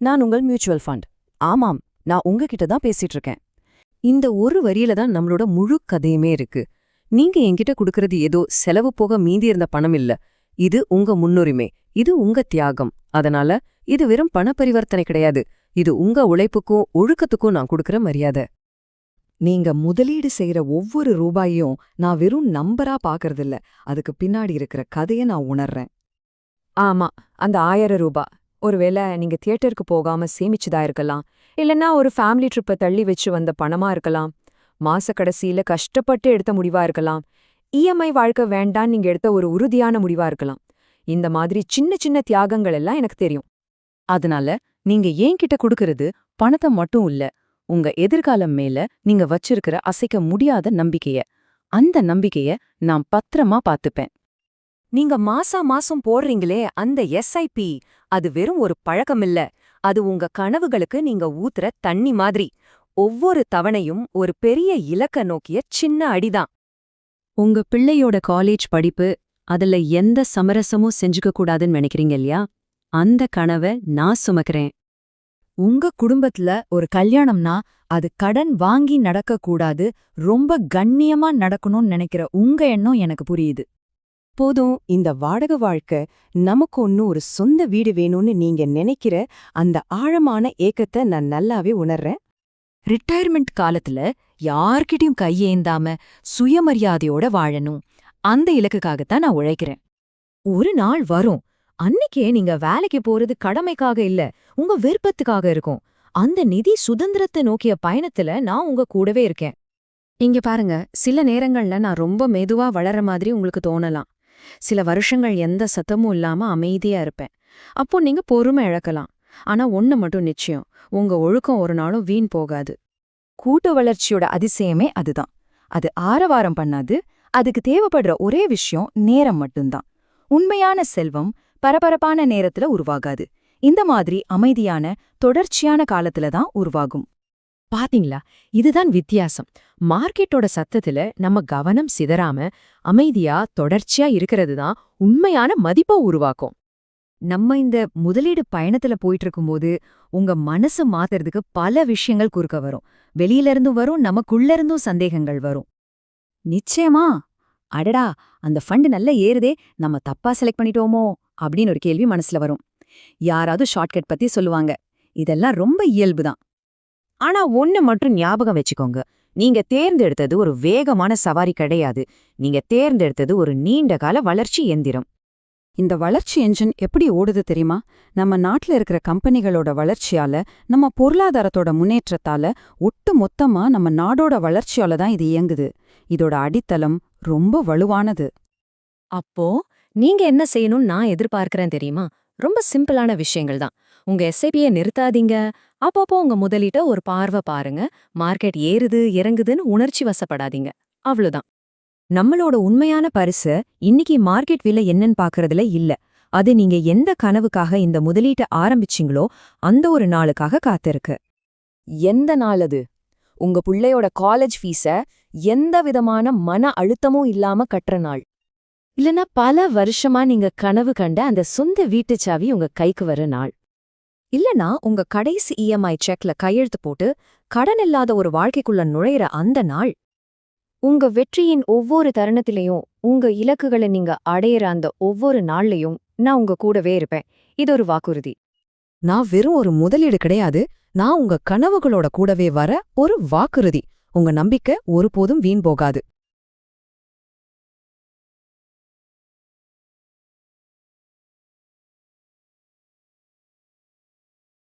நான் உங்கள் mutual fund. ஆமாம், நான் உங்ககிட்ட தான் பேசிட்டு இருக்கேன். இந்த ஒரு வரியில தான் நம்மளோட முழு கதையுமே இருக்கு. நீங்க என்கிட்ட கொடுக்கறது ஏதோ செலவு போக மீதி இருந்த பணம் இல்ல. இது உங்க முன்னுரிமை, இது உங்க தியாகம். அதனால இது வெறும் பண பரிவர்த்தனை கிடையாது. இது உங்க உழைப்புக்கும் ஒழுக்கத்துக்கும் நான் கொடுக்கற மரியாதை. நீங்க முதலீடு செய்யற ஒவ்வொரு ரூபாயும் நான் வெறும் நம்பரா பாக்கறதில்ல, அதுக்கு பின்னாடி இருக்கிற கதைய நான் உணர்றேன். ஆமா, அந்த 1000 ரூபா ஒருவேளை நீங்க தியேட்டருக்கு போகாம சேமிச்சதா இருக்கலாம், இல்லைன்னா ஒரு ஃபேமிலி ட்ரிப்பை தள்ளி வச்சு வந்த பணமா இருக்கலாம், மாச கடைசியில கஷ்டப்பட்டு எடுத்த முடிவா இருக்கலாம், இஎம்ஐ வாழ்க்கை வேண்டான்னு நீங்க எடுத்த ஒரு உறுதியான முடிவா இருக்கலாம். இந்த மாதிரி சின்ன சின்ன தியாகங்கள் எல்லாம் எனக்கு தெரியும். அதனால நீங்க என்கிட்ட கொடுக்கறது பணத்தை மட்டும் இல்ல, உங்க எதிர்காலம் மேல நீங்க வச்சிருக்கிற அசைக்க முடியாத நம்பிக்கைய. அந்த நம்பிக்கைய நான் பத்திரமா பாத்துப்பேன். நீங்க மாசம் போடுறீங்களே அந்த எஸ்ஐபி, அது வெறும் ஒரு பழக்கமில்ல. அது உங்க கனவுகளுக்கு நீங்க ஊத்துற தண்ணி மாதிரி. ஒவ்வொரு தவணையும் ஒரு பெரிய இலக்க நோக்கிய சின்ன அடிதான். உங்க பிள்ளையோட காலேஜ் படிப்பு, அதுல எந்த சமரசமும் செஞ்சுக்க கூடாதுன்னு நினைக்கிறீங்க இல்லையா? அந்த கனவை நான் சுமக்கிறேன். உங்க குடும்பத்துல ஒரு கல்யாணம்னா அது கடன் வாங்கி நடக்கக்கூடாது, ரொம்ப கண்ணியமா நடக்கணும்னு நினைக்கிற உங்க எண்ணம் எனக்கு புரியுது. போதும், இந்த வாடகை வாழ்க்கை நமக்கு ஒன்னும் ஒரு சொந்த வீடு வேணும்னு நீங்க நினைக்கிற அந்த ஆழமான ஏக்கத்தை நான் நல்லாவே உணர்றேன். ரிட்டையர்மெண்ட் காலத்துல யார்கிட்டயும் கையேந்தாம சுயமரியாதையோட வாழணும், அந்த இலக்குக்காகத்தான் நான் உழைக்கிறேன். ஒரு நாள் வரும், அன்னைக்கே நீங்க வேலைக்கு போறது கடமைக்காக இல்ல, உங்க விருப்பத்துக்காக இருக்கும். அந்த நிதி சுதந்திரத்தை நோக்கிய பயணத்துல நான் உங்க கூடவே இருக்கேன். இங்க பாருங்க, சில நேரங்கள்ல நான் ரொம்ப மெதுவா வளர்ற மாதிரி உங்களுக்கு தோணலாம். சில வருஷங்கள் எந்த சத்தமும் இல்லாம அமைதியா இருப்பேன். அப்போ நீங்க பொறுமை இழக்கலாம். ஆனா ஒண்ணு மட்டும் நிச்சயம், உங்க ஒழுக்கம் ஒரு நாளும் வீண் போகாது. கூட்டு வளர்ச்சியோட அதிசயமே அதுதான். அது ஆரவாரம் பண்ணாது. அதுக்கு தேவைப்படுற ஒரே விஷயம் நேரம் மட்டும்தான். உண்மையான செல்வம் பரபரப்பான நேரத்துல உருவாகாது. இந்த மாதிரி அமைதியான தொடர்ச்சியான காலத்துல தான் உருவாகும். பாத்தீங்களா, இதுதான் வித்தியாசம். மார்க்கெட்டோட சத்தத்துல நம்ம கவனம் சிதறாம அமைதியா தொடர்ச்சியா இருக்கிறது தான் உண்மையான மதிப்பை உருவாக்கும். நம்ம இந்த முதலீடு பயணத்துல போயிட்டு இருக்கும்போது உங்க மனசு மாத்துறதுக்கு பல விஷயங்கள் குறுக்க வரும். வெளியில இருந்தும் வரும், நமக்குள்ள இருந்தும் சந்தேகங்கள் வரும். நிச்சயமா, அடடா அந்த ஃபண்ட் நல்லா ஏறுதே, நம்ம தப்பா செலக்ட் பண்ணிட்டோமோ அப்படின்னு ஒரு கேள்வி மனசுல வரும். யாராவது ஷார்ட்கட் பத்தி சொல்லுவாங்க. இதெல்லாம் ரொம்ப இயல்புதான். ஆனா ஒண்ணு மட்டும் ஞாபகம் வச்சுக்கோங்க, நீங்க தேர்ந்தெடுத்தது ஒரு வேகமான சவாரி கிடையாது. நீங்க தேர்ந்தெடுத்தது ஒரு நீண்ட கால வளர்ச்சி எந்திரம். இந்த வளர்ச்சி என்ஜின் எப்படி ஓடுது தெரியுமா? நம்ம நாட்டுல இருக்கிற கம்பெனிகளோட வளர்ச்சியால, நம்ம பொருளாதாரத்தோட முன்னேற்றத்தால, ஒட்டு மொத்தமா நம்ம நாடோட வளர்ச்சியால தான் இது இயங்குது. இதோட அடித்தளம் ரொம்ப வலுவானது. அப்போ நீங்க என்ன செய்யணும்னு நான் எதிர்பார்க்கறேன் தெரியுமா? ரொம்ப சிம்பிளான விஷயங்கள் தான். உங்க எஸ்ஐபியை நிறுத்தாதீங்க. அப்பப்போ உங்க முதலீட்ட ஒரு பார்வை பாருங்க. மார்க்கெட் ஏறுது இறங்குதுன்னு உணர்ச்சி வசப்படாதீங்க. அவ்வளவுதான். நம்மளோட உண்மையான பரிசு இன்னைக்கு மார்க்கெட் விலை என்னன்னு பாக்குறதுல இல்ல. அது நீங்க எந்த கனவுக்காக இந்த முதலீட்டை ஆரம்பிச்சீங்களோ அந்த ஒரு நாளுக்காக காத்திருக்கு. எந்த நாள் அது? உங்க பிள்ளையோட காலேஜ் ஃபீஸ எந்த விதமான மன அழுத்தமும் இல்லாம கட்டுற நாள். இல்லனா பல வருஷமா நீங்க கனவு கண்ட அந்த சொந்த வீட்டுச் சாவி உங்க கைக்கு வர நாள். இல்லனா உங்க கடைசி இஎம்ஐ செக்ல கையெழுத்து போட்டு கடன் இல்லாத ஒரு வாழ்க்கைக்குள்ள நுழையிற அந்த நாள். உங்க வெற்றியின் ஒவ்வொரு தருணத்திலையும், உங்க இலக்குகளை நீங்க அடையிற அந்த ஒவ்வொரு நாள்லயும் நான் உங்க கூடவே இருப்பேன். இது ஒரு வாக்குறுதி. நான் வெறும் ஒரு முதலீடு கிடையாது, நான் உங்க கனவுகளோட கூடவே வர ஒரு வாக்குறுதி. உங்க நம்பிக்கை ஒருபோதும் வீண் போகாது.